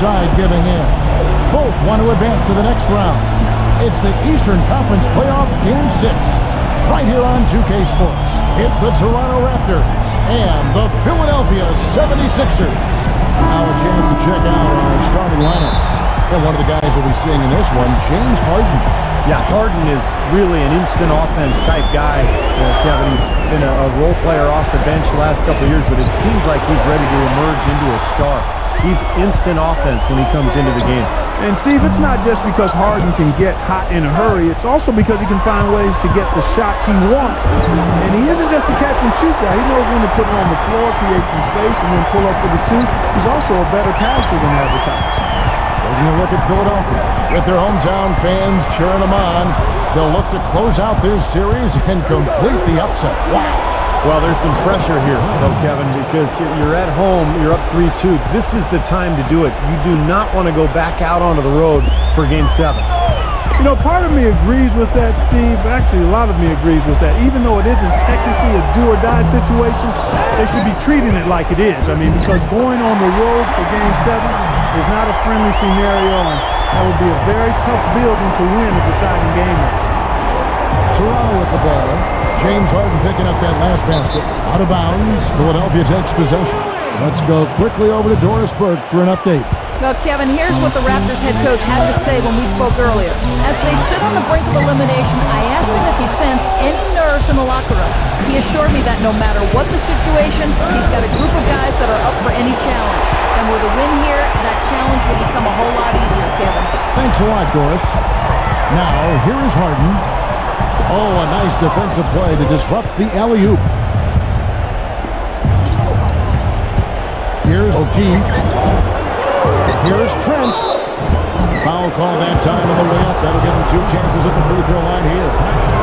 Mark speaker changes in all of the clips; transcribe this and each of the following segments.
Speaker 1: side giving in. Both want to advance to the next round. It's the Eastern Conference Playoff Game 6. Right here on 2K Sports. It's the Toronto Raptors and the Philadelphia 76ers. Now a chance to check out our starting lineups. And one of the guys we'll be seeing in this one, James Harden.
Speaker 2: Yeah, Harden is really an instant offense type guy. Kevin, he's been a role player off the bench the last couple of years, but it seems like he's ready to emerge into a star. He's instant offense when he comes into the game.
Speaker 3: And Steve, it's not just because Harden can get hot in a hurry. It's also because he can find ways to get the shots he wants. And he isn't just a catch-and-shoot guy. He knows when to put it on the floor, create some space, and then pull up for the two. He's also a better passer than advertised.
Speaker 1: Taking a look at Philadelphia. With their hometown fans cheering them on, they'll look to close out their series and complete the upset. Wow.
Speaker 2: Well, there's some pressure here, though, Kevin, because you're at home, you're up 3-2. This is the time to do it. You do not want to go back out onto the road for Game 7.
Speaker 3: You know, part of me agrees with that, Steve. Actually, a lot of me agrees with that. Even though it isn't technically a do-or-die situation, they should be treating it like it is. I mean, because going on the road for Game 7 is not a friendly scenario, and that would be a very tough building to win a deciding game.
Speaker 1: Toronto with the ball. James Harden picking up that last basket. Out of bounds. Philadelphia takes possession. Let's go quickly over to Doris Burke for an update.
Speaker 4: Well, Kevin, here's what the Raptors head coach had to say when we spoke earlier. As they sit on the brink of elimination, I asked him if he sensed any nerves in the locker room. He assured me that no matter what the situation, he's got a group of guys that are up for any challenge. And with a win here, that challenge will become a whole lot easier, Kevin.
Speaker 1: Thanks a lot, Doris. Now, here is Harden. Oh, a nice defensive play to disrupt the alley-oop. Here's O'Gee. Here's Trent. Foul call that time on the way up. That'll give him 2 chances at the free throw line here.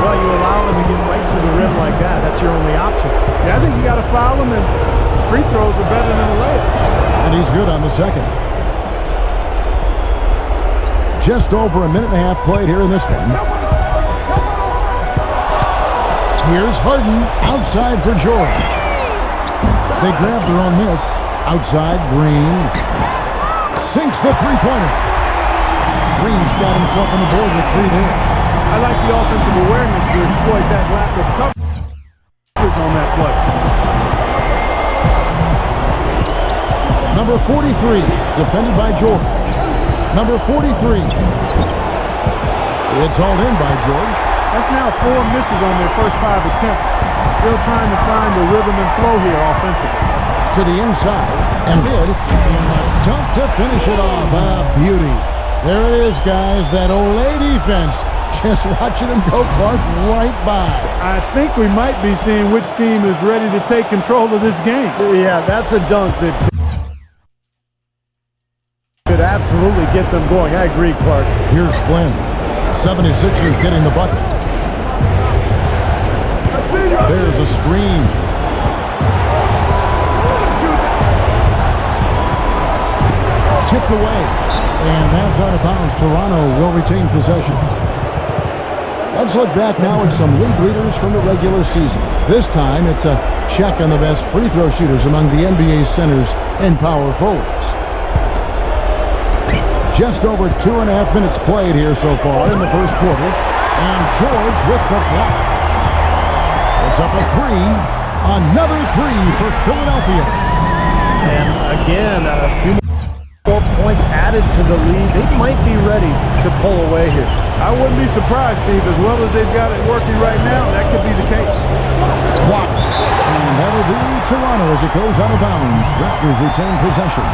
Speaker 2: Well, you allow him to get right to the rim like that. That's your only option.
Speaker 3: Yeah, I think you got to foul him, and free throws are better than a layup.
Speaker 1: And he's good on the second. Just over a minute and a half played here in this one. Here's Harden, outside for George. They grabbed her on this. Outside, Green. Sinks the three-pointer. Green's got himself on the board with 3 there.
Speaker 3: I like the offensive awareness to exploit that lack of coverage on that play.
Speaker 1: Number 43, defended by George. Number 43. It's hauled in by George.
Speaker 3: That's now 4 misses on their first 5 attempts. Still trying to find the rhythm and flow here offensively.
Speaker 1: To the inside, and bid, and a dunk to finish it off. A beauty. There it is, guys. That Olay defense. Just watching him go Clark right by.
Speaker 3: I think we might be seeing which team is ready to take control of this game.
Speaker 2: Yeah, that's a dunk that could absolutely get them going. I agree, Clark.
Speaker 1: Here's Flynn. 76ers getting the bucket. There's a screen. Tipped away. And that's out of bounds. Toronto will retain possession. Let's look back now at some league leaders from the regular season. This time, it's a check on the best free throw shooters among the NBA centers and power forwards. Just over 2.5 minutes played here so far in the first quarter. And George with the block. It's up a 3. Another 3 for Philadelphia.
Speaker 2: And again, a few more points added to the lead. They might be ready to pull away here.
Speaker 3: I wouldn't be surprised, Steve. As well as they've got it working right now, that could be the case.
Speaker 1: Blocked. And that'll be Toronto as it goes out of bounds. Raptors retain possession.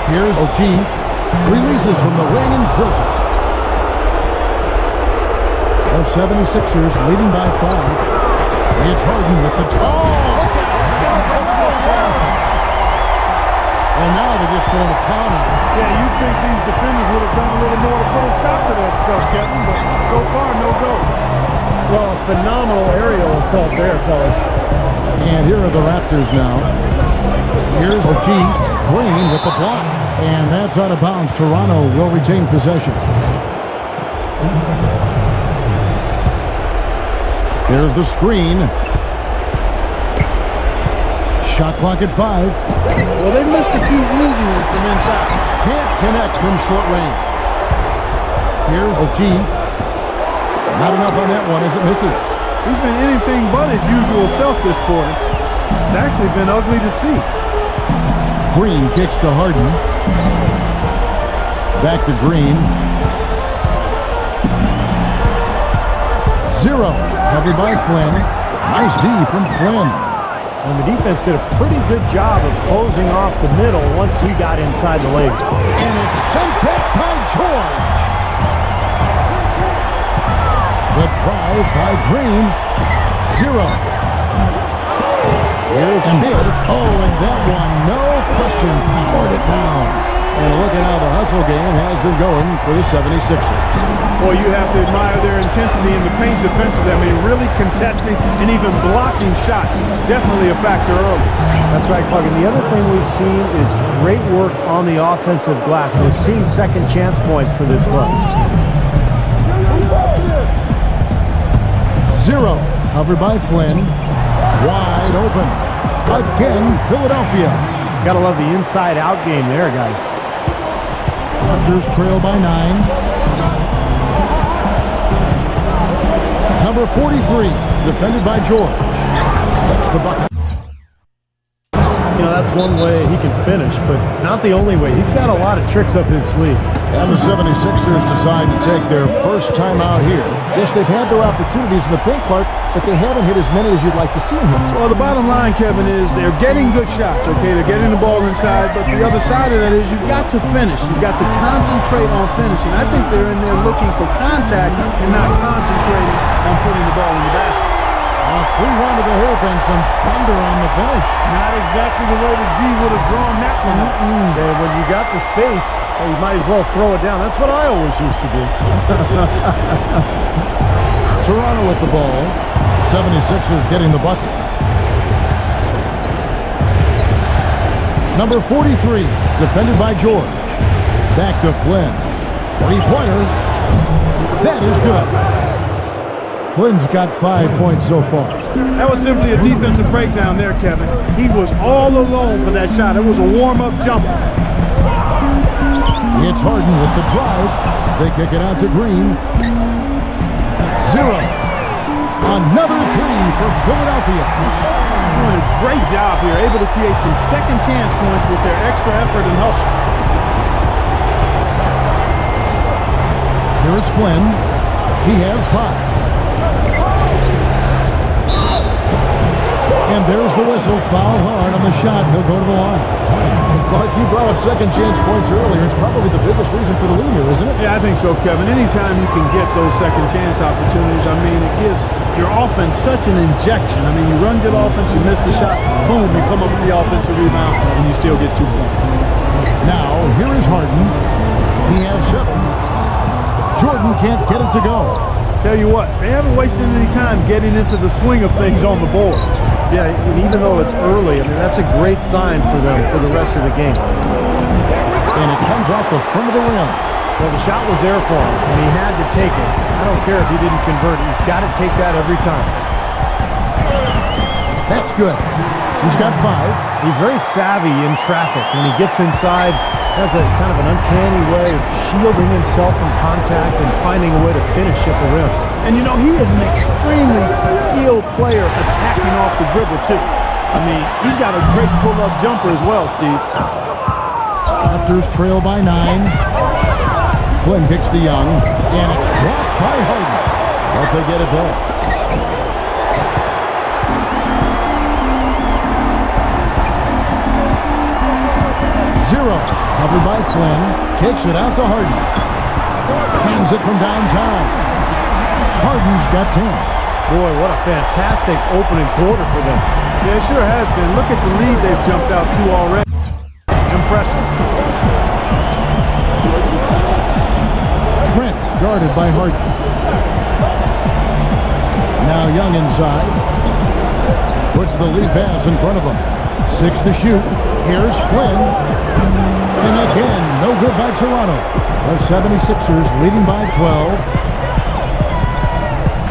Speaker 1: Here's O'Gee. Releases from the wing and drills it. The 76ers leading by 5. It's Harden with the... And now they're just going to town on it.
Speaker 3: Yeah, you'd think these defenders would have done a little more to put a stop to that stuff, Kevin, but so far, no go.
Speaker 2: Well, phenomenal aerial assault there, fellas.
Speaker 1: And here are the Raptors now. Here's O'Gee. Green with the block. And that's out of bounds. Toronto will retain possession. There's the screen. Shot clock at 5.
Speaker 3: Well, they missed a few easy ones from inside.
Speaker 1: Can't connect from short range. Here's O'Gee. Not enough on that one as it misses.
Speaker 3: He's been anything but his usual self this quarter. It's actually been ugly to see.
Speaker 1: Green kicks to Harden. Back to Green. 0. Covered by Flynn. Nice D from Flynn.
Speaker 2: And the defense did a pretty good job of closing off the middle once he got inside the lane.
Speaker 1: And it's sent back by George. The drive by Green. 0. Here's Embiid. Oh, and that one, no question, powered it down. And look at how the hustle game has been going for the 76ers.
Speaker 3: Boy, you have to admire their intensity in the paint defensively. I mean, really contesting and even blocking shots. Definitely a factor early.
Speaker 2: That's right, Clark. And the other thing we've seen is great work on the offensive glass. We've seen second chance points for this club.
Speaker 1: 0. Covered by Flynn. Wide open. Again, Philadelphia.
Speaker 2: Gotta love the inside-out game there, guys.
Speaker 1: Raptors trail by 9. Number 43, defended by George. That's the bucket.
Speaker 2: You know, that's one way he can finish, but not the only way. He's got a lot of tricks up his sleeve.
Speaker 1: And the 76ers decide to take their first time out here. Yes, they've had their opportunities in the paint, Clark, but they haven't hit as many as you'd like to see them hit.
Speaker 3: Well, the bottom line, Kevin, is they're getting good shots, okay? They're getting the ball inside, but the other side of that is you've got to finish. You've got to concentrate on finishing. I think they're in there looking for contact and not concentrating on putting the ball in the basket.
Speaker 1: A free run to the hoop and some thunder on the finish.
Speaker 3: Not exactly the way the D would have drawn that one up.
Speaker 2: And when you got the space, you might as well throw it down. That's what I always used to do.
Speaker 1: Toronto with the ball. 76ers getting the bucket. Number 43, defended by George. Back to Flynn. Three-pointer. That is good. Flynn's got 5 points so far.
Speaker 3: That was simply a defensive breakdown there, Kevin. He was all alone for that shot. It was a warm-up jumper.
Speaker 1: It's Harden with the drive. They kick it out to Green. 0. Another 3 for Philadelphia.
Speaker 3: Doing a great job here, able to create some second chance points with their extra effort and hustle.
Speaker 1: Here is Flynn. He has 5. And there's the whistle. Foul hard on the shot. He'll go to the line. And Clark, you brought up second chance points earlier. It's probably the biggest reason for the lead here, isn't it?
Speaker 3: Yeah, I think so, Kevin. Anytime you can get those second chance opportunities, I mean, it gives your offense such an injection. I mean, you run good offense, you miss the shot, boom, you come up with the offensive rebound, and you still get 2 points.
Speaker 1: Now, here is Harden. He has 7. Jordan can't get it to go.
Speaker 3: Tell you what, they haven't wasted any time getting into the swing of things on the board.
Speaker 2: Yeah, and even though it's early, I mean, that's a great sign for them for the rest of the game.
Speaker 1: And it comes off the front of the rim.
Speaker 2: Well, the shot was there for him, and he had to take it. I don't care if he didn't convert. He's got to take that every time.
Speaker 1: That's good. He's got 5.
Speaker 2: He's very savvy in traffic. When he gets inside, has a kind of an uncanny way of shielding himself from contact and finding a way to finish at the rim.
Speaker 3: And, you know, he is an extremely skilled player attacking off the dribble, too. I mean, he's got a great pull-up jumper as well, Steve.
Speaker 1: Raptors trail by 9. Flynn kicks to Young, and it's blocked by Harden. But they get it back. Zero. Covered by Flynn. Kicks it out to Harden. Hands it from downtown. Harden's got 10.
Speaker 2: Boy, what a fantastic opening quarter for them.
Speaker 3: Yeah, it sure has been. Look at the lead they've jumped out to already. Impressive.
Speaker 1: Trent guarded by Harden. Now Young inside. Puts the lead pass in front of him. 6 to shoot. Here's Flynn. And again, no good by Toronto. The 76ers leading by 12.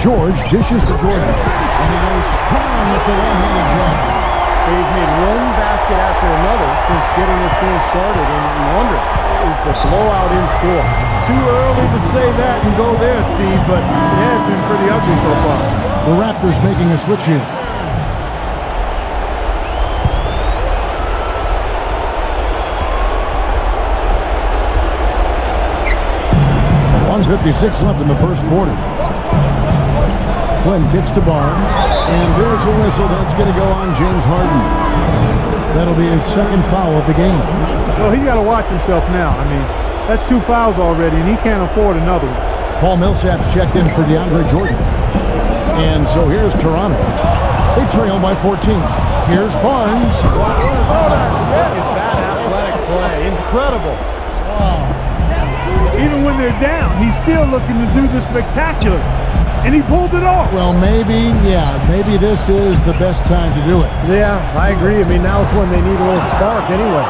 Speaker 1: George dishes to Jordan. And he goes strong with the one-handed jump.
Speaker 2: They've made one basket after another since getting this game started, and you wonder, is the blowout in store?
Speaker 3: Too early to say that and go there, Steve, but it has been pretty ugly so far.
Speaker 1: The Raptors making a switch here. .56 left in the first quarter. Flynn kicks to Barnes, and there's a whistle that's going to go on James Harden. That'll be his second foul of the game.
Speaker 3: Well, he's got to watch himself now. I mean, that's 2 fouls already, and he can't afford another one.
Speaker 1: Paul Millsap's checked in for DeAndre Jordan. And so here's Toronto. They trail by 14. Here's Barnes.
Speaker 2: Wow. Look at that athletic play. Incredible.
Speaker 3: Even when they're down, he's still looking to do the spectacular. And he pulled it off.
Speaker 1: Well, maybe this is the best time to do it.
Speaker 2: Yeah, I agree. I mean, now's when they need a little spark anyway.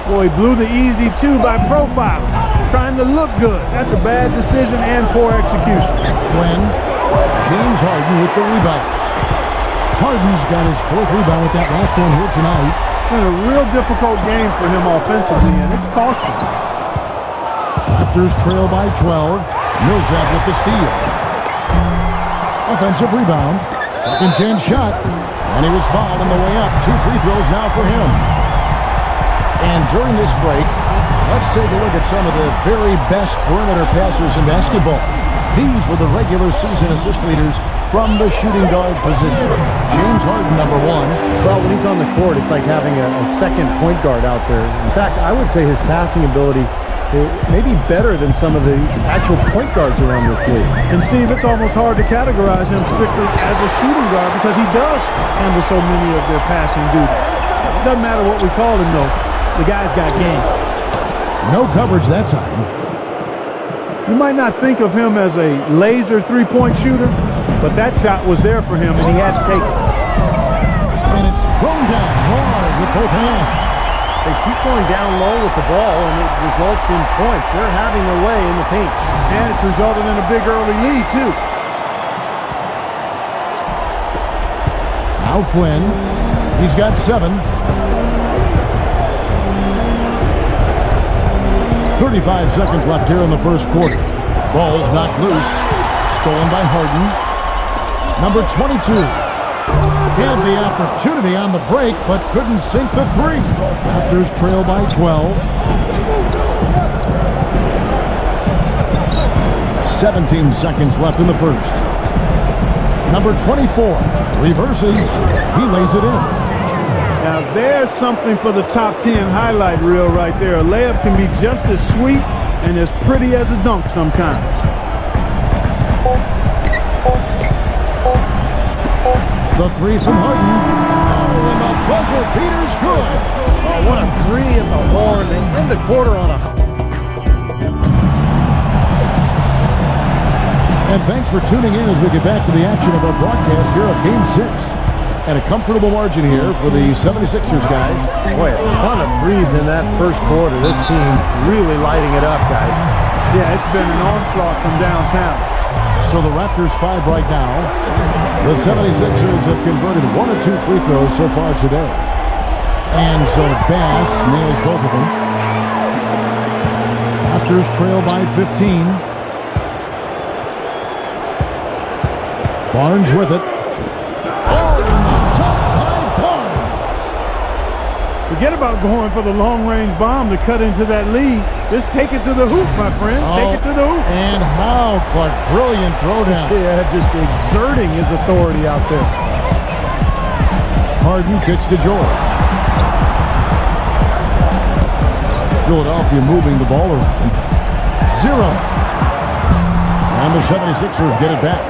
Speaker 3: Boy, he blew the easy 2 by profile. Trying to look good. That's a bad decision and poor execution.
Speaker 1: Flynn, James Harden with the rebound. Harden's got his 4th rebound with that last one here tonight.
Speaker 3: Been a real difficult game for him offensively, and it's costing.
Speaker 1: Raptors trail by 12. Millsap with the steal. Offensive rebound. Second chance shot. And he was fouled on the way up. 2 free throws now for him. And during this break, let's take a look at some of the very best perimeter passers in basketball. These were the regular season assist leaders from the shooting guard position. James Harden, number 1.
Speaker 2: Well, when he's on the court, it's like having a second point guard out there. In fact, I would say his passing ability may be better than some of the actual point guards around this league.
Speaker 3: And Steve, it's almost hard to categorize him strictly as a shooting guard because he does handle so many of their passing duties. Doesn't matter what we call him, though. The guy's got game.
Speaker 1: No coverage that time.
Speaker 3: You might not think of him as a laser three-point shooter, but that shot was there for him, and he had to take it.
Speaker 1: And it's thrown down hard with both hands.
Speaker 2: They keep going down low with the ball, and it results in points. They're having their way in the paint.
Speaker 3: And it's resulted in a big early lead, too.
Speaker 1: Now Flynn. He's got 7. 35 seconds left here in the first quarter. Ball's knocked loose. Stolen by Harden. Number 22. Had the opportunity on the break, but couldn't sink the 3. Raptors trail by 12. 17 seconds left in the first. Number 24 reverses. He lays it in.
Speaker 3: Now there's something for the top 10 highlight reel right there. A layup can be just as sweet and as pretty as a dunk sometimes.
Speaker 1: The 3 from Harden. Oh, and the buzzer beater's good.
Speaker 2: Oh, what a 3 as a horn. They end the quarter on a...
Speaker 1: And thanks for tuning in as we get back to the action of our broadcast here of Game 6. And a comfortable margin here for the 76ers, guys.
Speaker 2: Boy, a ton of threes in that first quarter. This team really lighting it up, guys.
Speaker 3: Yeah, it's been an onslaught from downtown.
Speaker 1: So the Raptors 5 right now. The 76ers have converted 1 or 2 free throws so far today. And so Bass nails both of them. Raptors trail by 15. Barnes with it.
Speaker 3: Forget about going for the long-range bomb to cut into that lead. Just take it to the hoop, my friend. Take it to the hoop.
Speaker 1: And how, Clark, brilliant throwdown.
Speaker 2: Yeah, just exerting his authority out there.
Speaker 1: Harden kicks to George. Philadelphia moving the ball around. 0. And the 76ers get it back.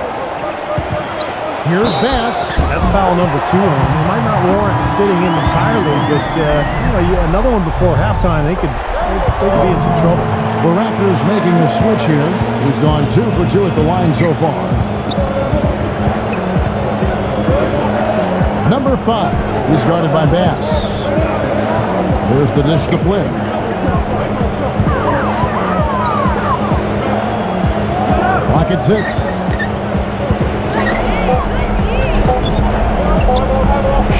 Speaker 1: Here's Bass.
Speaker 2: That's foul number 2 on him. It might not warrant sitting in entirely, but another one before halftime, they could be in some trouble.
Speaker 1: The Raptors making a switch here. He's gone 2 for 2 at the line so far. Number 5. He's guarded by Bass. There's the dish to Flynn. Clock at 6.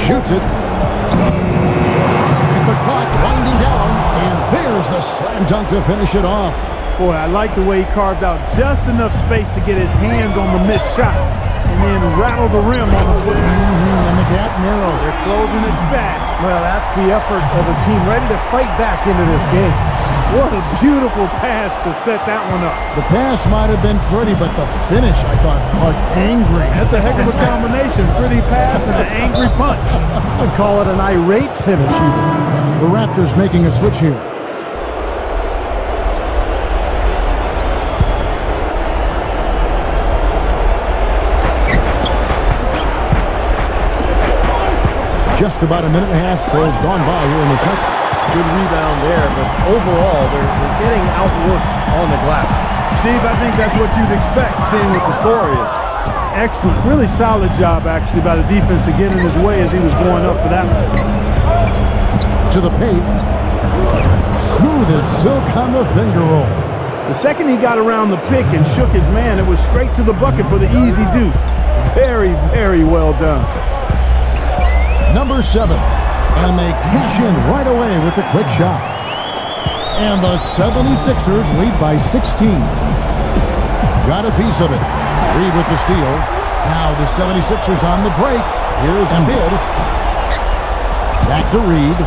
Speaker 1: Shoots it. the slam dunk to finish it off.
Speaker 3: Boy, I like the way he carved out just enough space to get his hands on the missed shot and then rattle the rim on the foot.
Speaker 1: And the gap narrow.
Speaker 3: They're closing it fast.
Speaker 2: Well, that's the effort of a team ready to fight back into this game.
Speaker 3: What a beautiful pass to set that one up.
Speaker 1: The pass might have been pretty, but the finish, I thought, caught angry.
Speaker 3: That's a heck of a combination. Pretty pass and an angry punch.
Speaker 2: I'd call it an irate finish even.
Speaker 1: The Raptors making a switch here. Just about a minute and a half has gone by here in the second.
Speaker 2: Good rebound there, but overall, they're getting outworked on the glass.
Speaker 3: Steve, I think that's what you'd expect, seeing what the score is. Excellent, really solid job, actually, by the defense to get in his way as he was going up for that one.
Speaker 1: To the paint. Smooth as silk on the finger roll.
Speaker 3: The second he got around the pick and shook his man, it was straight to the bucket for the easy deuce. Very, very well done.
Speaker 1: Number 7. And they cash in right away with the quick shot. And the 76ers lead by 16. Got a piece of it. Reed with the steal. Now the 76ers on the break. Here's Embiid. Back to Reed.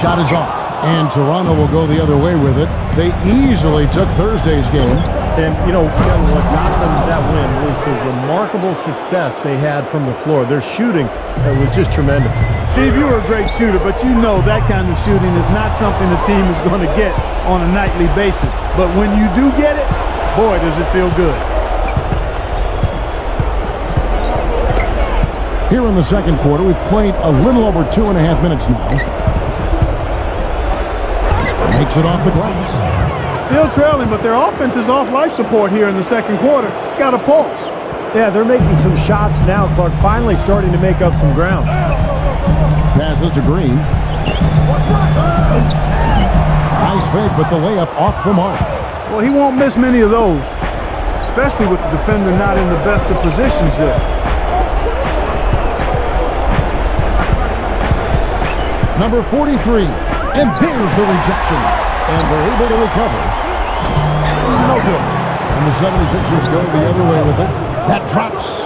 Speaker 1: Shot is off. And Toronto will go the other way with it. They easily took Thursday's game.
Speaker 2: And, you know, what got them that win was the remarkable success they had from the floor. Their shooting was just tremendous.
Speaker 3: Steve, you were a great shooter, but you know that kind of shooting is not something the team is going to get on a nightly basis. But when you do get it, boy, does it feel good.
Speaker 1: Here in the second quarter, we've played a little over 2.5 minutes now. Makes it off the glass.
Speaker 3: Still trailing, but their offense is off life support here in the second quarter. It's got a pulse.
Speaker 2: Yeah, they're making some shots now, Clark, finally starting to make up some ground.
Speaker 1: Passes to Green. Nice fake, but the layup off the mark.
Speaker 3: Well, he won't miss many of those, especially with the defender not in the best of positions yet.
Speaker 1: Number 43. And there's the rejection. And they're able to recover. No good. And the 76ers go the other way with it. That drops.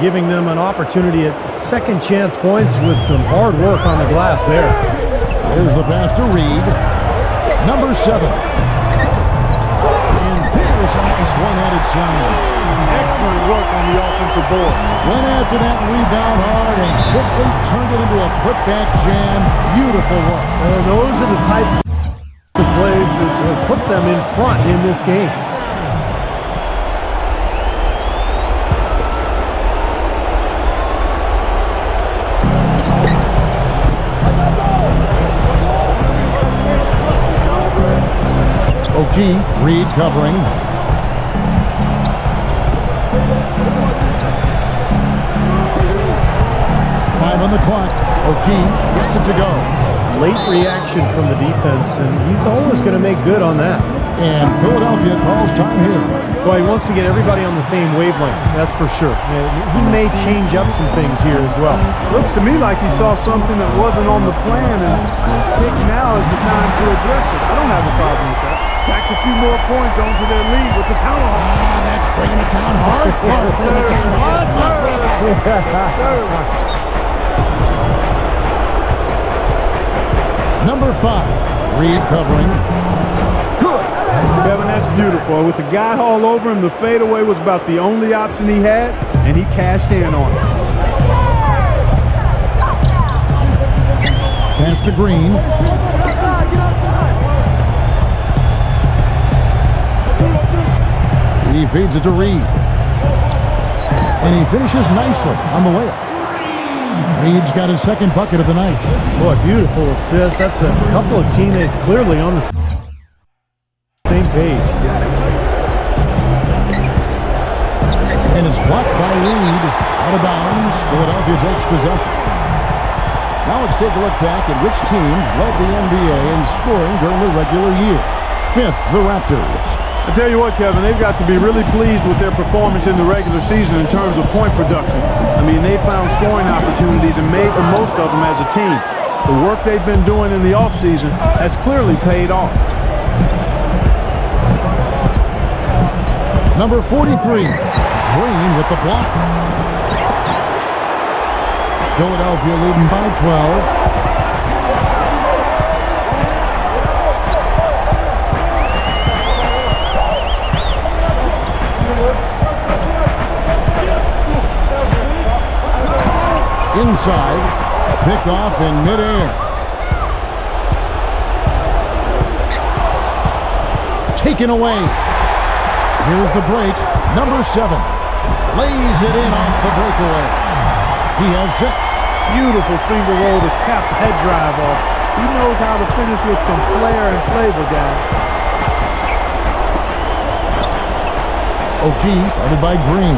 Speaker 2: Giving them an opportunity at second chance points with some hard work on the glass there.
Speaker 1: Here's the pass to Reed. Number 7. And there's a nice one-handed shot.
Speaker 3: Excellent work on the offensive boards.
Speaker 1: Went after that rebound hard and quickly turned it into a put-back jam. Beautiful work.
Speaker 2: And those are the types of plays that put them in front in this game.
Speaker 1: OG, Reed covering. Five on the clock. OG gets it to go.
Speaker 2: Late reaction from the defense, and he's always going to make good on that.
Speaker 1: And Philadelphia calls time here.
Speaker 2: Well, he wants to get everybody on the same wavelength, that's for sure. He may change up some things here as well.
Speaker 3: Looks to me like he saw something that wasn't on the plan, and I think now is the time to address it. I don't have a problem with that. Tack a few more points onto their lead with the town hall.
Speaker 1: That's bringing it down hard. Bringing it down hard. Number 5, Reed covering. Good.
Speaker 3: Kevin, that's beautiful. With the guy all over him, the fadeaway was about the only option he had, and he cashed in on it.
Speaker 1: Pass to Green. He feeds it to Reed. And he finishes nicely on the layup. Reed's got his second bucket of the night.
Speaker 2: Boy, beautiful assist. That's a couple of teammates clearly on the same page.
Speaker 1: And it's blocked by Reed. Out of bounds. Philadelphia takes possession. Now let's take a look back at which teams led the NBA in scoring during the regular year. 5th, the Raptors.
Speaker 3: I tell you what, Kevin, they've got to be really pleased with their performance in the regular season in terms of point production. I mean, they found scoring opportunities and made the most of them as a team. The work they've been doing in the offseason has clearly paid off.
Speaker 1: Number 43, Green with the block. Philadelphia leading by 12. Inside, picked off in midair. Taken away. Here's the break. Number 7 lays it in off the breakaway. He has 6.
Speaker 3: Beautiful finger roll to cap the head drive off. He knows how to finish with some flair and flavor, guys.
Speaker 1: OG guarded by Green.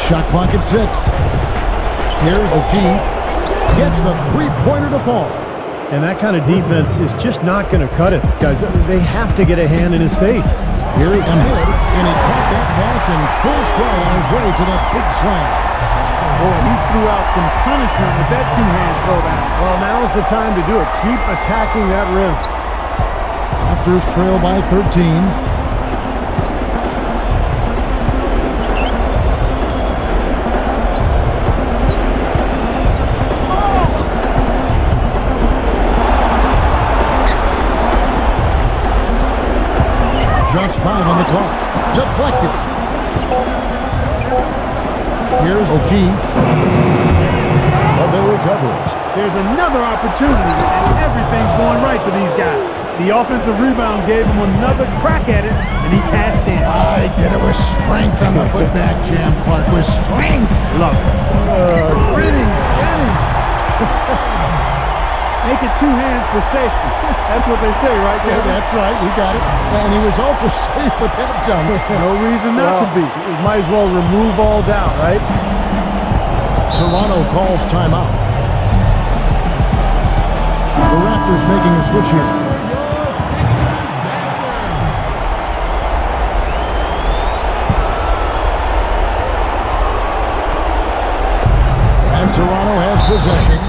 Speaker 1: Shot clock at 6. Here's OG. Gets the three-pointer to fall.
Speaker 2: And that kind of defense is just not going to cut it. Guys, they have to get a hand in his face.
Speaker 1: Here he comes, and he caught that pass in full stride on his way to the big slam.
Speaker 3: Boy, he threw out some punishment with that two-hand throwdown.
Speaker 2: Well, now's the time to do it. Keep attacking that rim.
Speaker 1: Raptors trail by 13. Just 5 on the clock. Deflected. Here's OG. But they recover it.
Speaker 3: There's another opportunity, and everything's going right for these guys. The offensive rebound gave him another crack at it, and he cashed in.
Speaker 1: I did it with strength on the putback jam, Clark. With strength.
Speaker 3: Love it. Grinning. Make it 2 hands for safety. That's what they say, right,
Speaker 1: Yeah,
Speaker 3: Kevin?
Speaker 1: that's right. You got it. And he was also safe with that jump.
Speaker 3: No reason not to be.
Speaker 2: You might as well remove all doubt, right?
Speaker 1: Toronto calls timeout. The Raptors making a switch here. And Toronto has possession.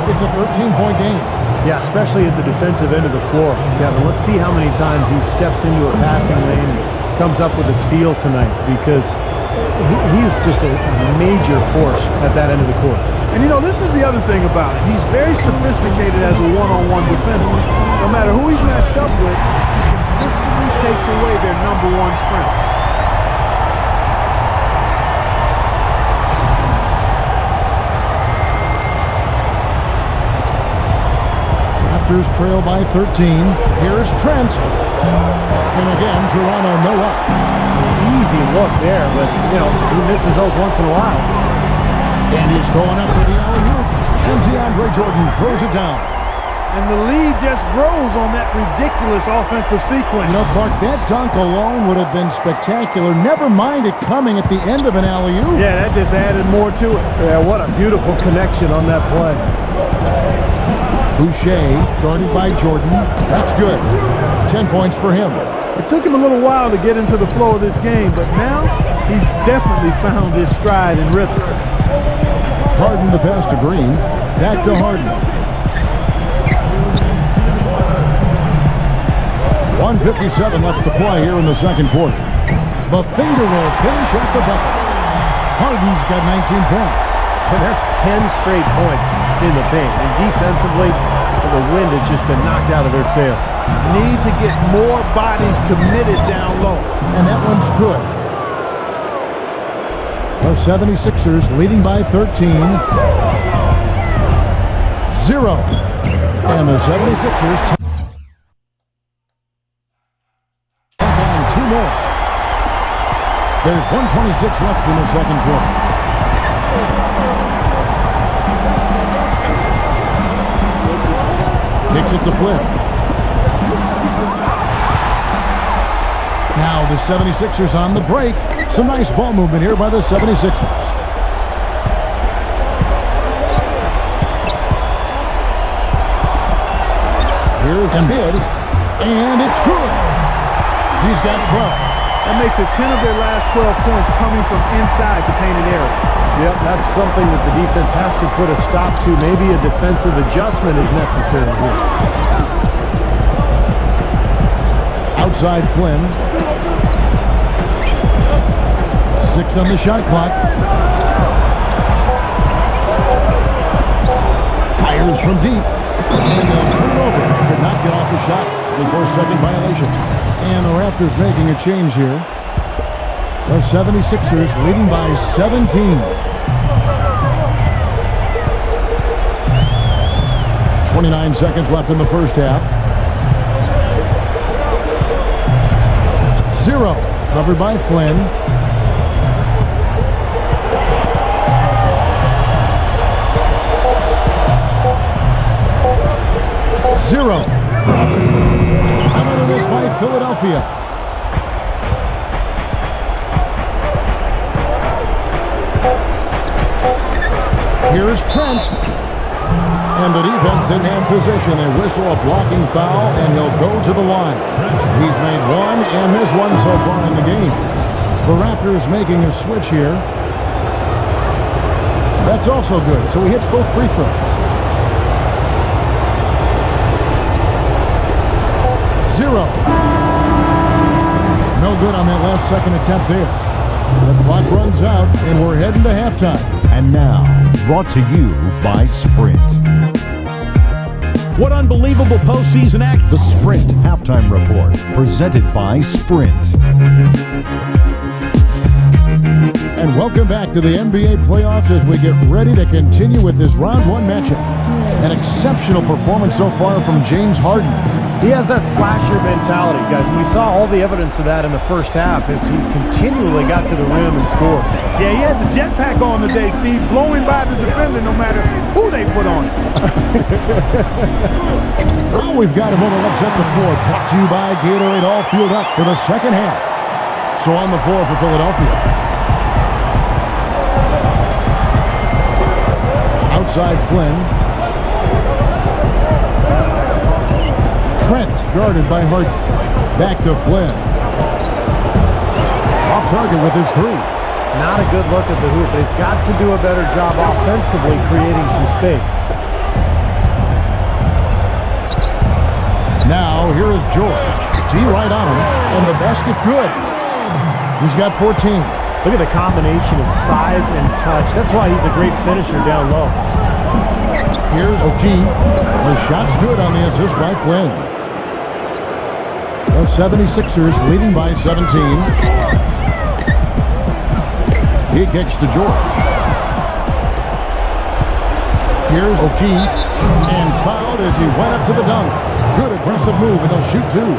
Speaker 1: It's a 13-point game.
Speaker 2: Yeah, especially at the defensive end of the floor. Kevin, let's see how many times he steps into a passing lane and comes up with a steal tonight, because he's just a major force at that end of the court.
Speaker 3: And, you know, this is the other thing about it. He's very sophisticated as a one-on-one defender. No matter who he's matched up with, he consistently takes away their number 1 strength.
Speaker 1: Raptors trail by 13. Here's Trent. And again, Toronto no up.
Speaker 2: Easy look there, but, you know, he misses those once in a while.
Speaker 1: And he's going up for the alley-oop. And DeAndre Jordan throws it down.
Speaker 3: And the lead just grows on that ridiculous offensive sequence.
Speaker 1: You know, Clark, that dunk alone would have been spectacular. Never mind it coming at the end of an alley-oop.
Speaker 3: Yeah, that just added more to it.
Speaker 2: Yeah, what a beautiful connection on that play.
Speaker 1: Boucher, guarded by Jordan. That's good. 10 points for him.
Speaker 3: It took him a little while to get into the flow of this game, but now he's definitely found his stride and rhythm.
Speaker 1: Harden the pass to Green. Back to Harden. 1:57 left to play here in the second quarter. The finger roll finish at the bucket. Harden's got 19 points.
Speaker 2: And that's 10 straight points in the paint. And defensively, the wind has just been knocked out of their sails.
Speaker 3: Need to get more bodies committed down low.
Speaker 1: And that one's good. The 76ers leading by 13. 0. And the 76ers take on 2 more. There's 1:26 left in the second quarter. Kicks it to Flynn. Now the 76ers on the break. Some nice ball movement here by the 76ers. Here's Embiid, and it's good. He's got 12.
Speaker 3: That makes it 10 of their last 12 points coming from inside the painted area.
Speaker 2: Yep, that's something that the defense has to put a stop to. Maybe a defensive adjustment is necessary here.
Speaker 1: Outside Flynn. 6 on the shot clock. Fires from deep. And they'll turn it over. Could not get off the shot. Before second violation. And the Raptors making a change here. The 76ers leading by 17. 29 seconds left in the first half. 0. Covered by Flynn. Zero. Another miss by Philadelphia. Here's Trent. And the defense didn't have possession. They whistle a blocking foul, and he'll go to the line. He's made one and missed one so far in the game. The Raptors making a switch here. That's also good. So he hits both free throws. 0. No good on that last second attempt there. The clock runs out, and we're heading to halftime.
Speaker 5: And now, brought to you by Sprint.
Speaker 6: What unbelievable postseason act!
Speaker 5: The Sprint Halftime Report, presented by Sprint.
Speaker 1: And welcome back to the NBA playoffs as we get ready to continue with this round one matchup. An exceptional performance so far from James Harden.
Speaker 2: He has that slasher mentality, guys. We saw all the evidence of that in the first half as he continually got to the rim and scored.
Speaker 3: Yeah, he had the jetpack on today, Steve, blowing by the defender no matter who they put on it.
Speaker 1: Well, we've got a moment left set the floor. Brought to you by Gatorade, all fueled up for the second half. So on the floor for Philadelphia. Outside Flynn. Trent guarded by Harden. Back to Flynn. Off target with his three.
Speaker 2: Not a good look at the hoop. They've got to do a better job offensively creating some space.
Speaker 1: Now here is George. D right on him. And the basket good. He's got 14.
Speaker 2: Look at the combination of size and touch. That's why he's a great finisher down low.
Speaker 1: Here's OG. The shot's good on the assist by Flynn. The 76ers leading by 17. He kicks to George. Here's OG. And fouled as he went up to the dunk. Good aggressive move, and he'll shoot two.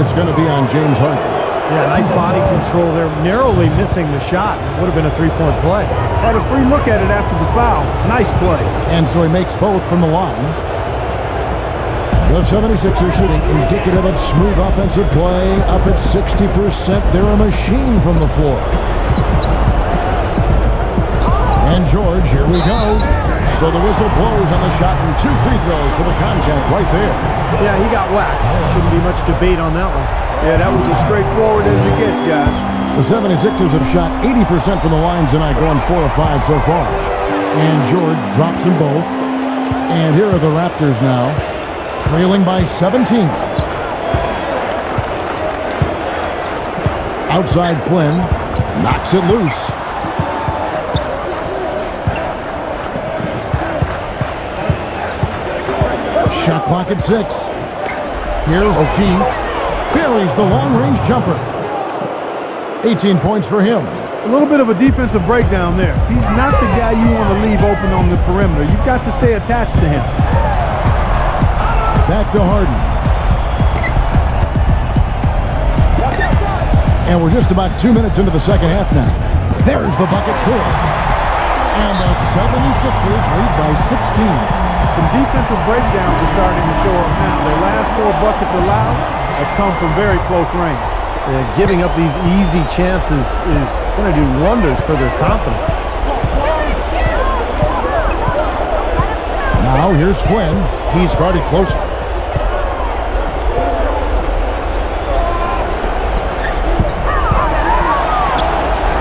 Speaker 1: It's going to be on James Harden.
Speaker 2: Yeah, nice body control there. Narrowly missing the shot. Would have been a three-point play.
Speaker 3: Had a free look at it after the foul. Nice play.
Speaker 1: And so he makes both from the line. The 76ers shooting indicative of smooth offensive play. Up at 60%. They're a machine from the floor. And George, here we go. So the whistle blows on the shot and 2 free throws for the contact right there.
Speaker 2: Yeah, he got whacked. Shouldn't be much debate on that one.
Speaker 3: Yeah, that was as straightforward as it gets, guys.
Speaker 1: The 76ers have shot 80% from the line tonight, going 4 of 5 so far. And George drops them both. And here are the Raptors now, trailing by 17. Outside Flynn, knocks it loose. Shot clock at 6. Here's OG. Buries the long-range jumper. 18 points for him.
Speaker 3: A little bit of a defensive breakdown there. He's not the guy you want to leave open on the perimeter. You've got to stay attached to him.
Speaker 1: Back to Harden. And we're just about 2 minutes into the second half now. There's the bucket good. And the 76ers lead by 16.
Speaker 3: Some defensive breakdowns are starting to show up now. Their last 4 buckets allowed have come from very close range.
Speaker 2: Giving up these easy chances is going to do wonders for their confidence.
Speaker 1: Now here's Flynn. He's guarded closer.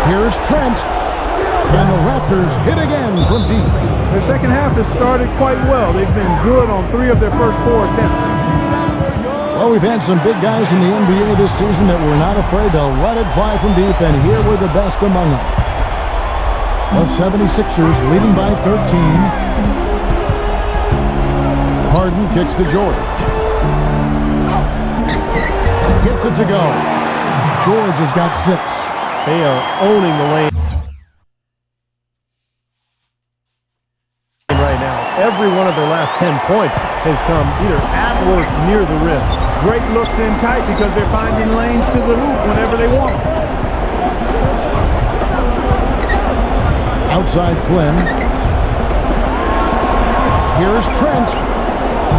Speaker 1: Here's Trent. And the Raptors hit again from deep.
Speaker 3: Their second half has started quite well. They've been good on 3 of their first 4 attempts.
Speaker 1: Well, we've had some big guys in the NBA this season that were not afraid to let it fly from deep, and here were the best among them. The 76ers leading by 13. Harden kicks to George. Gets it to go. George has got 6.
Speaker 2: They are owning the lane right now. Every one of their last 10 points has come either at or near the rim.
Speaker 3: Great looks in tight because they're finding lanes to the hoop whenever they want them.
Speaker 1: Outside Flynn. Here's Trent.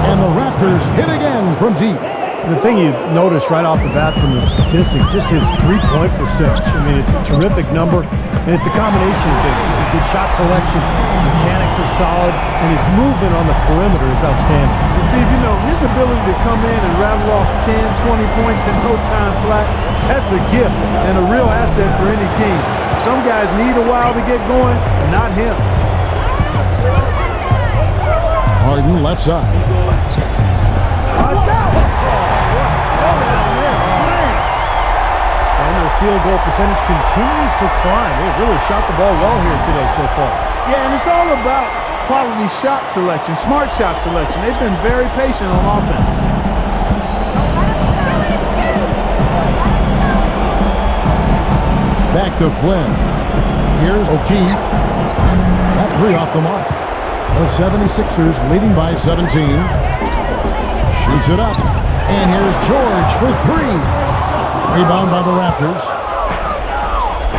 Speaker 1: And the Raptors hit again from deep.
Speaker 2: The thing you notice right off the bat from the statistics, just his three-point percentage. I mean, it's a terrific number, and it's a combination of things. Good shot selection, mechanics are solid, and his movement on the perimeter is outstanding.
Speaker 3: And Steve, you know, his ability to come in and rattle off 10, 20 points in no time flat, that's a gift and a real asset for any team. Some guys need a while to get going, not him.
Speaker 1: Harden left side.
Speaker 2: And their field goal percentage continues to climb. They've really shot the ball well here today so far.
Speaker 3: Yeah, and it's all about quality shot selection, smart shot selection. They've been very patient on offense.
Speaker 1: Back to Flynn. Here's O'Keefe. That 3 off the mark. The 76ers leading by 17. Shoots it up. And here's George for 3. Rebound by the Raptors.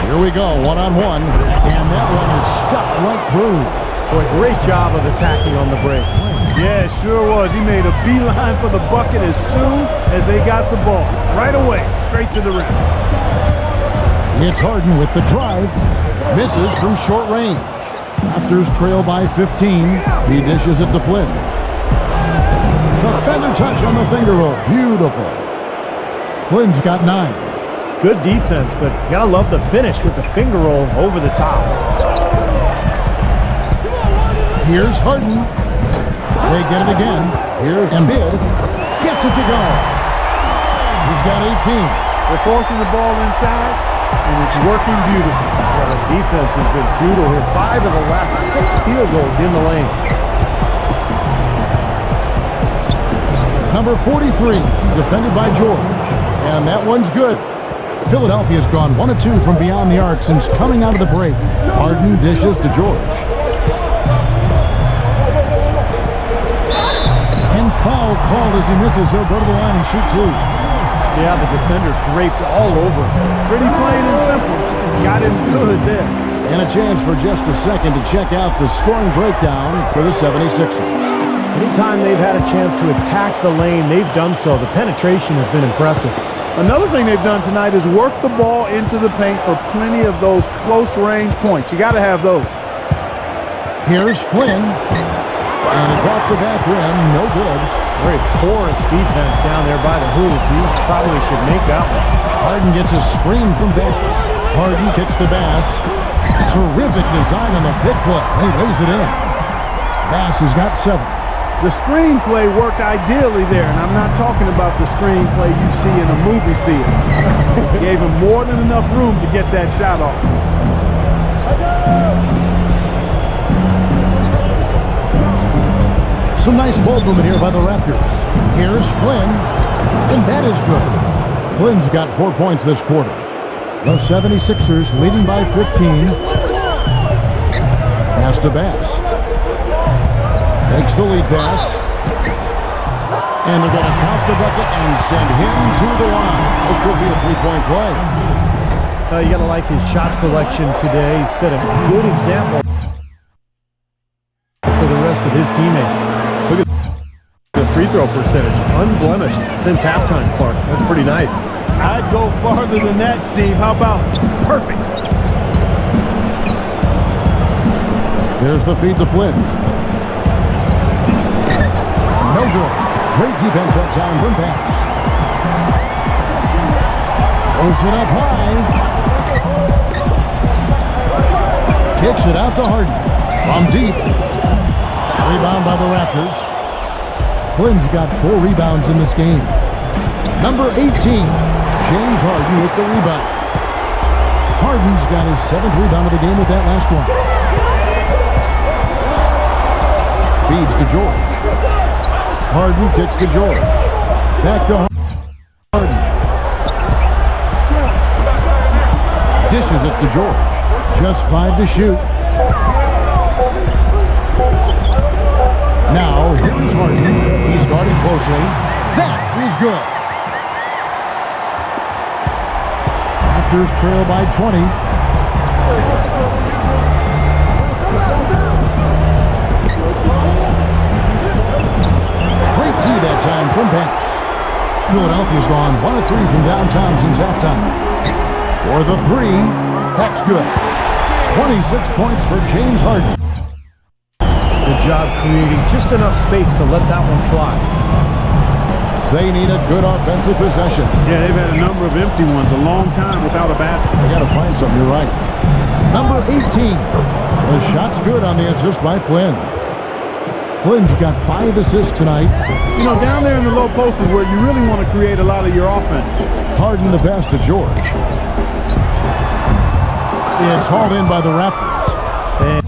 Speaker 1: Here we go, one-on-one. And that one is stuffed right through.
Speaker 2: Boy, great job of attacking on the break.
Speaker 3: Yeah, it sure was. He made a beeline for the bucket as soon as they got the ball. Right away, straight to the rim.
Speaker 1: It's Harden with the drive. Misses from short range. Raptors trail by 15. He dishes it to Flynn. The feather touch on the finger roll. Beautiful. Flynn's got 9.
Speaker 2: Good defense, but you gotta love the finish with the finger roll over the top.
Speaker 1: Here's Harden. They get it again. Here's Embiid. Gets it to go. He's got 18.
Speaker 3: They're forcing the ball inside, and it's working beautifully.
Speaker 2: Yeah, the defense has been futile here. 5 of the last 6 field goals in the lane.
Speaker 1: Number 43, defended by George. And that one's good. Philadelphia's gone 1 of 2 from beyond the arc since coming out of the break. Harden dishes to George. And foul called as he misses. He'll go to the line and shoot 2.
Speaker 2: Yeah, the defender draped all over.
Speaker 3: Pretty plain and simple. Got him good there.
Speaker 1: And a chance for just a second to check out the scoring breakdown for the 76ers.
Speaker 2: Anytime they've had a chance to attack the lane, they've done so. The penetration has been impressive.
Speaker 3: Another thing they've done tonight is work the ball into the paint for plenty of those close-range points. You got to have those.
Speaker 1: Here's Flynn. And it's off the back rim. No good.
Speaker 2: Very porous defense down there by the hoop. He probably should make that one.
Speaker 1: Harden gets a screen from Bass. Harden kicks to Bass. Terrific design on the pick play. He lays it in. Bass has got 7.
Speaker 3: The screenplay worked ideally there, and I'm not talking about the screenplay you see in a movie theater. Gave him more than enough room to get that shot off.
Speaker 1: Some nice ball movement here by the Raptors. Here's Flynn, and that is good. Flynn's got 4 points this quarter. The 76ers leading by 15. Pass to Bass. Makes the lead pass. And they're going to count the bucket and send him to the line. It could be a 3-point play.
Speaker 2: You got to like his shot selection today. He set a good example for the rest of his teammates. Look at the free throw percentage. Unblemished since halftime, Clark. That's pretty nice.
Speaker 3: I'd go farther than that, Steve. How about perfect?
Speaker 1: There's the feed to Flynn. No good. Great defense that time from Bass. Throws it up high. Kicks it out to Harden. From deep. Rebound by the Raptors. Flynn's got 4 rebounds in this game. Number 18, James Harden with the rebound. Harden's got his 7th rebound of the game with that last one. Feeds to George. Harden kicks to George. Back to Harden. Dishes it to George. Just 5 to shoot. Now, here's Harden. He's guarded closely. That is good. Raptors trail by 20. Great D that time from Banks. Philadelphia's gone 1 of 3 from downtown since halftime. For the 3, that's good. 26 points for James Harden.
Speaker 2: Good job creating just enough space to let that one fly.
Speaker 1: They need a good offensive possession.
Speaker 3: Yeah, they've had a number of empty ones a long time without a basket.
Speaker 1: They got to find something, you're right. Number 18. The shot's good on the assist by Flynn. Flynn's got 5 assists tonight.
Speaker 3: You know, down there in the low post is where you really want to create a lot of your offense.
Speaker 1: Harden the pass to George. It's hauled in by the Raptors.
Speaker 2: And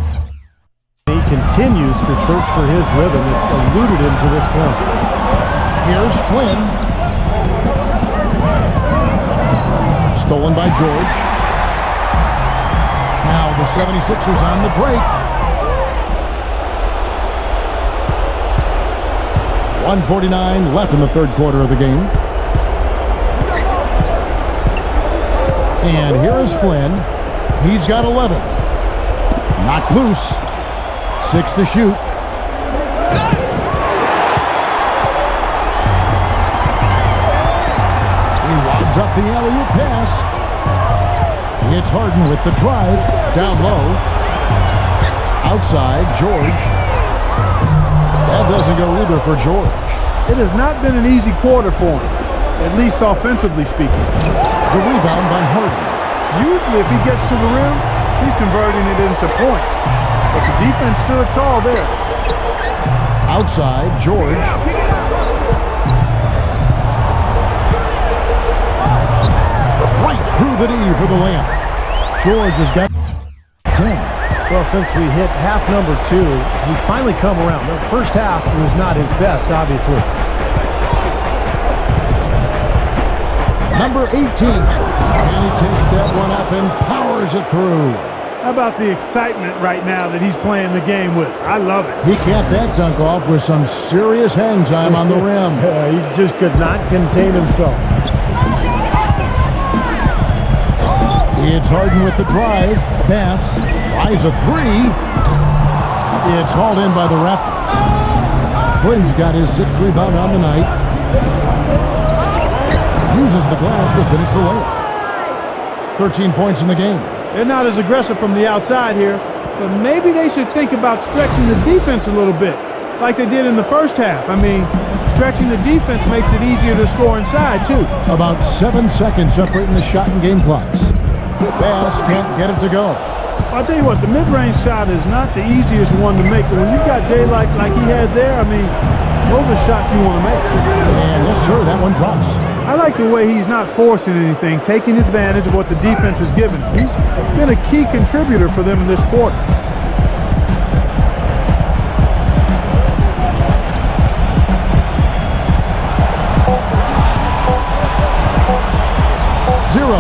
Speaker 2: he continues to search for his rhythm. It's eluded him to this point.
Speaker 1: Here's Flynn. Stolen by George. Now the 76ers on the break. 1:49 left in the third quarter of the game. And here is Flynn. He's got 11. Knocked loose. 6 to shoot. He lobs up the alley-oop pass. It's Harden with the drive. Down low. Outside, George. That doesn't go either for George.
Speaker 3: It has not been an easy quarter for him, at least offensively speaking.
Speaker 1: The rebound by Harden.
Speaker 3: Usually if he gets to the rim, he's converting it into points. But the defense stood tall there.
Speaker 1: Outside, George. Right through the D for the layup. George has got 10.
Speaker 2: Well, since we hit half number 2, he's finally come around. The first half was not his best, obviously.
Speaker 1: Number 18. And he takes that one up and powers it through.
Speaker 3: How about the excitement right now that he's playing the game with? I love it.
Speaker 1: He capped that dunk off with some serious hang time on the rim.
Speaker 2: He just could not contain himself.
Speaker 1: It's Harden with the drive. Pass. Tries a 3. It's hauled in by the Raptors. Flynn's got his 6th rebound on the night. Uses the glass to finish the layup. 13 points in the game.
Speaker 3: They're not as aggressive from the outside here, but maybe they should think about stretching the defense a little bit, like they did in the first half. I mean, stretching the defense makes it easier to score inside, too.
Speaker 1: About 7 seconds separating the shot and game clocks. Pass, can't get it to go.
Speaker 3: I'll tell you what, the mid-range shot is not the easiest one to make, but when you've got daylight like he had there, I mean, those are shots you want to make.
Speaker 1: And yes, sir, that one drops.
Speaker 3: I like the way he's not forcing anything, taking advantage of what the defense has given. He's been a key contributor for them in this quarter.
Speaker 1: Zero.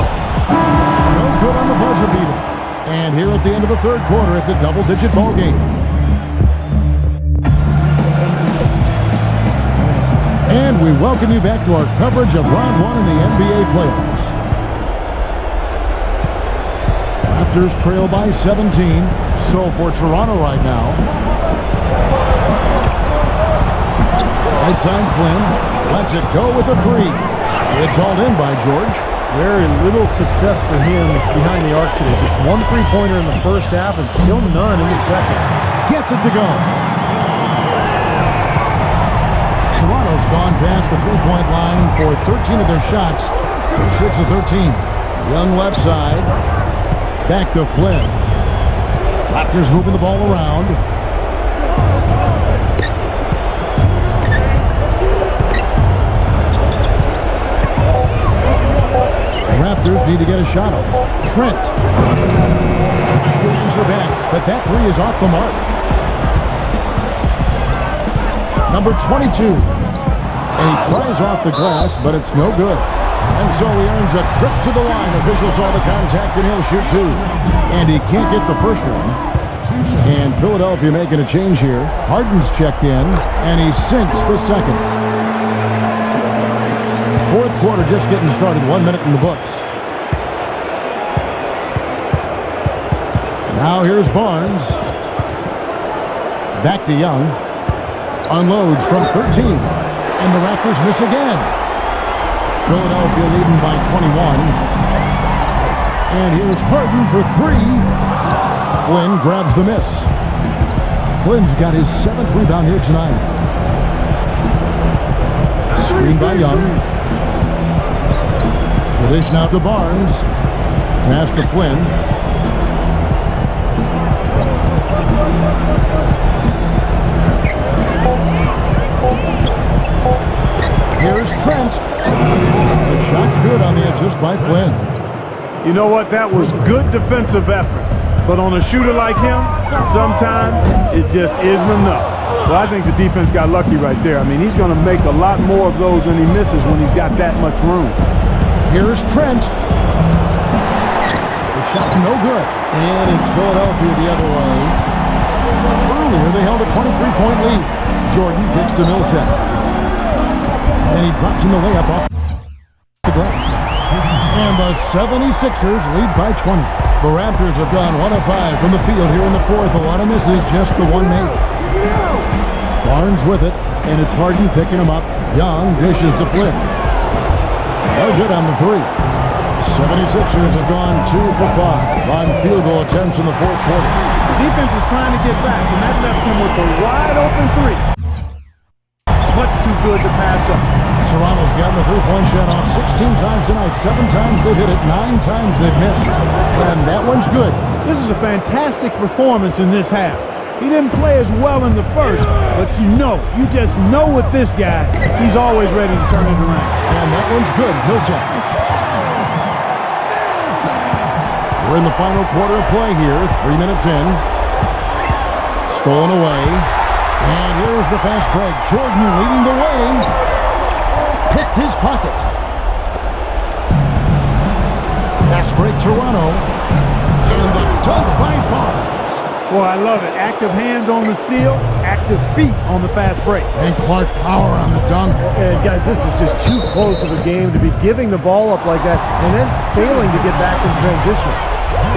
Speaker 1: No good on the buzzer beater. And here at the end of the third quarter, it's a double-digit ball game. And we welcome you back to our coverage of Round 1 in the NBA playoffs. Raptors trail by 17. So for Toronto right now. Right side Flynn lets it go with a 3. It's hauled in by George.
Speaker 2: Very little success for him behind the arc today. Just 1 3-pointer in the first half and still none in the second.
Speaker 1: Gets it to go. Toronto's gone past the 3-point line for 13 of their shots. 6 of 13. Young left side. Back to Flynn. Raptors moving the ball around. Raptors need to get a shot off. Trent trying to answer back, but that three is off the mark. Number 22. And he tries off the glass, but it's no good. And so he earns a trip to the line. Official saw the contact, and he'll shoot two. And he can't get the first one. And Philadelphia making a change here. Harden's checked in, and he sinks the second. Fourth quarter just getting started. 1 minute in the books. Now here's Barnes. Back to Young. Unloads from 13. And the Raptors miss again. Philadelphia leading by 21. And here's Harden for three. Flynn grabs the miss. Flynn's got his 7th rebound here tonight. Screen by Young. The dish now to Barnes. Pass to Flynn. Here's Trent. The shot's good on the assist by Flynn.
Speaker 3: You know what? That was good defensive effort. But on a shooter like him, sometimes it just isn't enough. Well, I think the defense got lucky right there. I mean, he's going to make a lot more of those than he misses when he's got that much room.
Speaker 1: Here's Trent. The shot no good. And it's Philadelphia the other way. Earlier, they held a 23-point lead. Jordan gets to Millsap. And he drops in the layup off the glass. And the 76ers lead by 20. The Raptors have gone 1 of 5 from the field here in the fourth. A lot of misses, just the one made. Barnes with it, and it's Harden picking him up. Young dishes to Flynn. No good on the three. 76ers have gone 2 for 5 on field goal attempts in the fourth quarter.
Speaker 3: The defense was trying to get back, and that left him with a wide-open three. Much too good to pass up.
Speaker 1: Toronto's gotten the three-point shot off 16 times tonight. 7 times they've hit it, 9 times they've missed. And that one's good.
Speaker 3: This is a fantastic performance in this half. He didn't play as well in the first, but you just know with this guy, he's always ready to turn it around.
Speaker 1: And that one's good. Millsap. We're in the final quarter of play here. 3 minutes in. Stolen away. And here's the fast break. Jordan leading the way. Picked his pocket. Fast break Toronto. And the dunk by Barnes.
Speaker 3: Boy, I love it. Active hands on the steal, active feet on the fast break.
Speaker 1: And Clark power on the dunk.
Speaker 2: And guys, this is just too close of a game to be giving the ball up like that and then failing to get back in transition.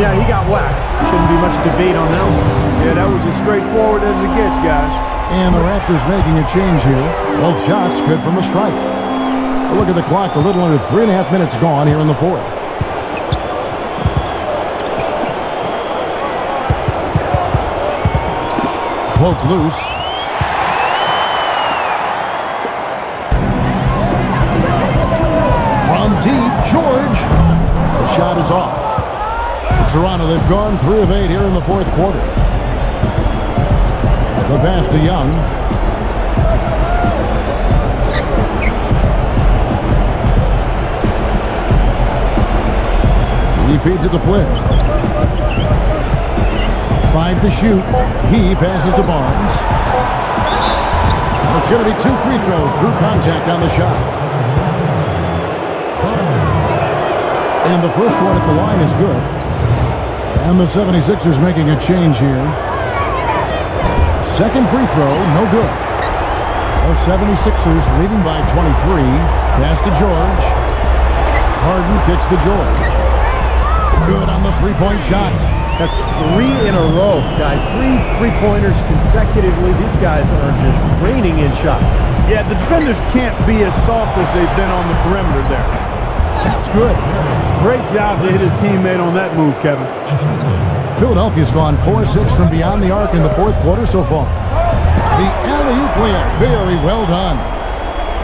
Speaker 2: Yeah, he got whacked. Shouldn't be much debate on that one.
Speaker 3: Yeah, that was as straightforward as it gets, guys.
Speaker 1: And the Raptors making a change here. Both shots good from the strike. Look at the clock. A little under 3.5 minutes gone here in the fourth. Poked loose. From deep, George. The shot is off. Toronto, they've gone 3 of 8 here in the fourth quarter. The pass to Young. He feeds it to Flynn. 5 to shoot. He passes to Barnes. It's going to be 2 free throws. Drew contact on the shot. And the first one at the line is good. And the 76ers making a change here. Second free throw, no good. The 76ers leading by 23. Pass to George. Harden kicks to George. Good on the three-point shot.
Speaker 2: That's 3 in a row, guys. 3 three-pointers consecutively. These guys are just raining in shots.
Speaker 3: Yeah, the defenders can't be as soft as they've been on the perimeter there.
Speaker 1: That's good.
Speaker 3: Great job to hit his teammate on that move, Kevin.
Speaker 1: Philadelphia's gone 4-6 from beyond the arc in the fourth quarter so far. The alley-oop layup, very well done.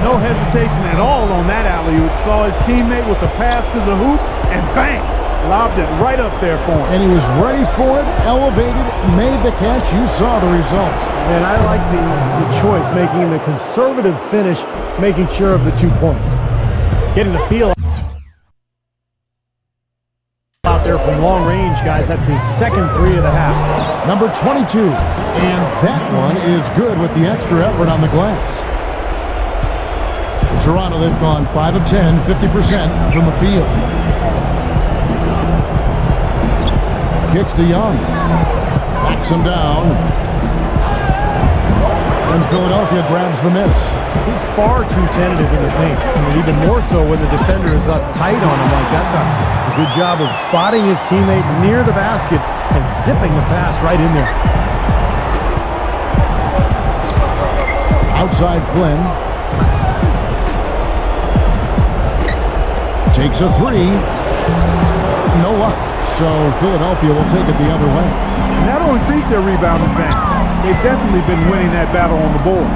Speaker 3: No hesitation at all on that alley-oop. Saw his teammate with the path to the hoop, and bang! Lobbed it right up there for him.
Speaker 1: And he was ready for it, elevated, made the catch. You saw the result.
Speaker 2: And I like the choice, making the conservative finish, making sure of the 2 points. Getting the feel out there from long range, guys. That's his second 3 of the half.
Speaker 1: Number 22. And that one is good with the extra effort on the glass. Toronto, they've gone 5 of 10, 50% from the field. Kicks to Young. Backs him down. And Philadelphia grabs the miss.
Speaker 2: He's far too tentative in the paint. I mean, even more so when the defender is up tight on him like that time. A good job of spotting his teammate near the basket and zipping the pass right in there.
Speaker 1: Outside Flynn. Takes a 3. No luck. So Philadelphia will take it the other way.
Speaker 3: And that'll increase their rebound advantage. They've definitely been winning that battle on the board.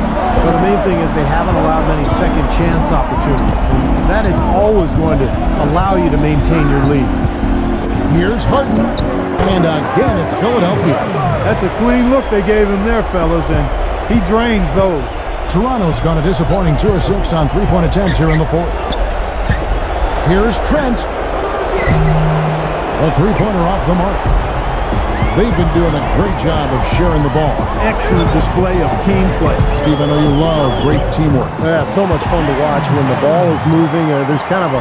Speaker 2: But the main thing is they haven't allowed many second chance opportunities. And that is always going to allow you to maintain your lead.
Speaker 1: Here's Harden. And again, it's Philadelphia.
Speaker 3: That's a clean look they gave him there, fellas, and he drains those.
Speaker 1: Toronto's gone a disappointing 2 of 6 on three-point attempts here in the fourth. Here's Trent. A three-pointer off the mark. They've been doing a great job of sharing the ball.
Speaker 3: Excellent display of team play.
Speaker 1: Steve, I know you love great teamwork.
Speaker 2: Yeah, so much fun to watch when the ball is moving. There's kind of a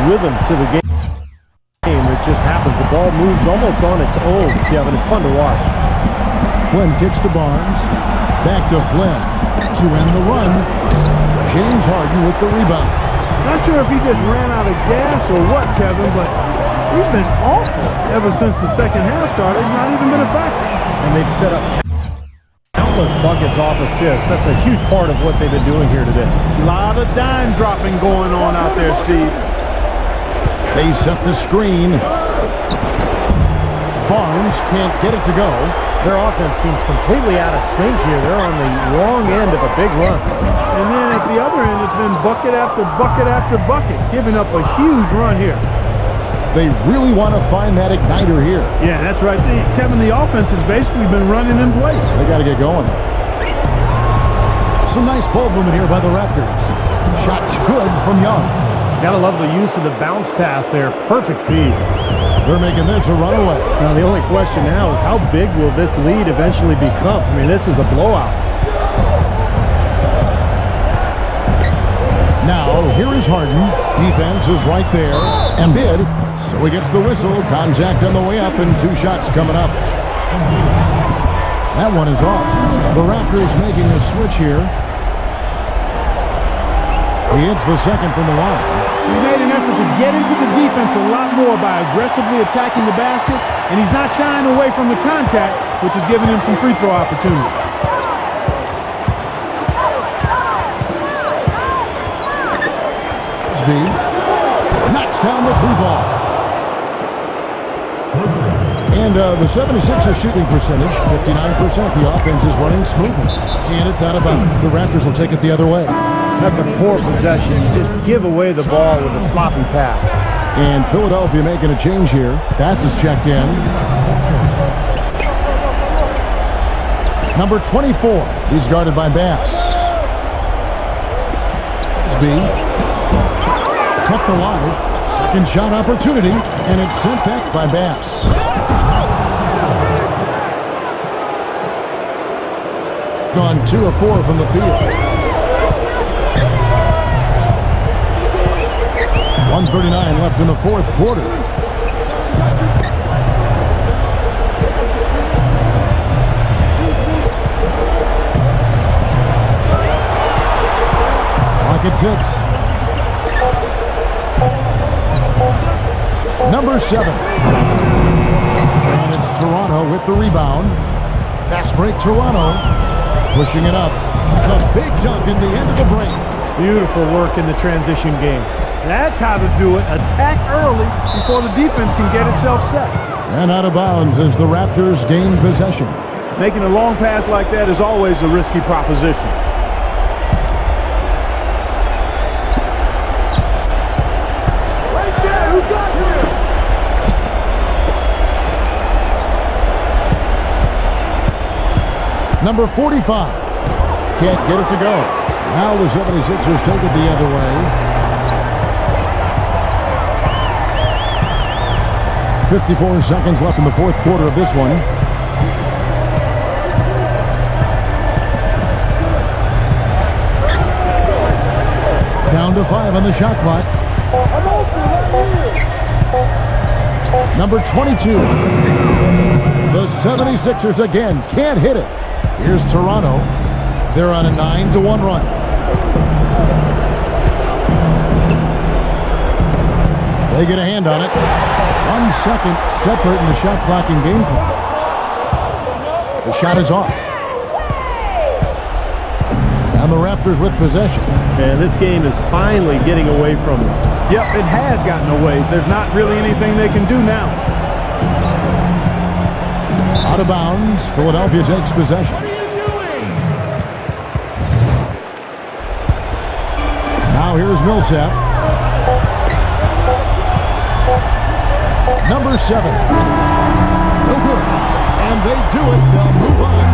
Speaker 2: rhythm to the game. It just happens. The ball moves almost on its own, Kevin. It's fun to watch.
Speaker 1: Flynn kicks to Barnes. Back to Flynn. To end the run. James Harden with the rebound.
Speaker 3: Not sure if he just ran out of gas or what, Kevin, but he's been awful ever since the second half started. Not even been a factor.
Speaker 2: And they've set up countless buckets off assists. That's a huge part of what they've been doing here today.
Speaker 3: A lot of dime dropping going on out there, Steve.
Speaker 1: They set the screen. Barnes can't get it to go.
Speaker 2: Their offense seems completely out of sync here. They're on the wrong end of a big run.
Speaker 3: And then at the other end, it's been bucket after bucket after bucket, giving up a huge run here.
Speaker 1: They really want to find that igniter here.
Speaker 3: Yeah, that's right. Kevin, the offense has basically been running in place.
Speaker 1: They got to get going. Some nice ball movement here by the Raptors. Shots good from Young.
Speaker 2: Gotta love the use of the bounce pass there. Perfect feed.
Speaker 1: They're making this a runaway.
Speaker 2: Now the only question now is how big will this lead eventually become? I mean, this is a blowout.
Speaker 1: Now, here is Harden. Defense is right there. And bid. So he gets the whistle. Contact on the way up and 2 shots coming up. That one is off. The Raptors making a switch here. He hits the second from the line.
Speaker 3: He's made an effort to get into the defense a lot more by aggressively attacking the basket, and he's not shying away from the contact, which is giving him some free throw opportunities.
Speaker 1: Speed knocks down the 3-ball. And the 76ers shooting percentage, 59%. The offense is running smoothly. And it's out of bounds. The Raptors will take it the other way.
Speaker 2: That's a poor possession. You just give away the ball with a sloppy pass.
Speaker 1: And Philadelphia making a change here. Pass is checked in. Number 24. He's guarded by Bass. Speed. Kept alive. Second shot opportunity. And it's sent back by Bass. Gone 2 of 4 from the field. 1:39 left in the fourth quarter. Clock at 6. Number 7. And it's Toronto with the rebound. Fast break Toronto. Pushing it up. A big dunk in the end of the break.
Speaker 2: Beautiful work in the transition game.
Speaker 3: That's how to do it. Attack early before the defense can get itself set.
Speaker 1: And out of bounds as the Raptors gain possession.
Speaker 3: Making a long pass like that is always a risky proposition. Right there, who got him?
Speaker 1: Number 45. Can't get it to go. Now the 76ers take it the other way. 54 seconds left in the fourth quarter of this one. Down to 5 on the shot clock. Number 22. The 76ers again can't hit it. Here's Toronto. They're on a 9-1 run. They get a hand on it. 1 second separating the shot clock and game clock. The shot is off. And the Raptors with possession.
Speaker 2: And this game is finally getting away from them.
Speaker 3: Yep, it has gotten away. There's not really anything they can do now.
Speaker 1: Out of bounds. Philadelphia takes possession. Now here's Millsap. Number 7. No good. And they do it. They'll move on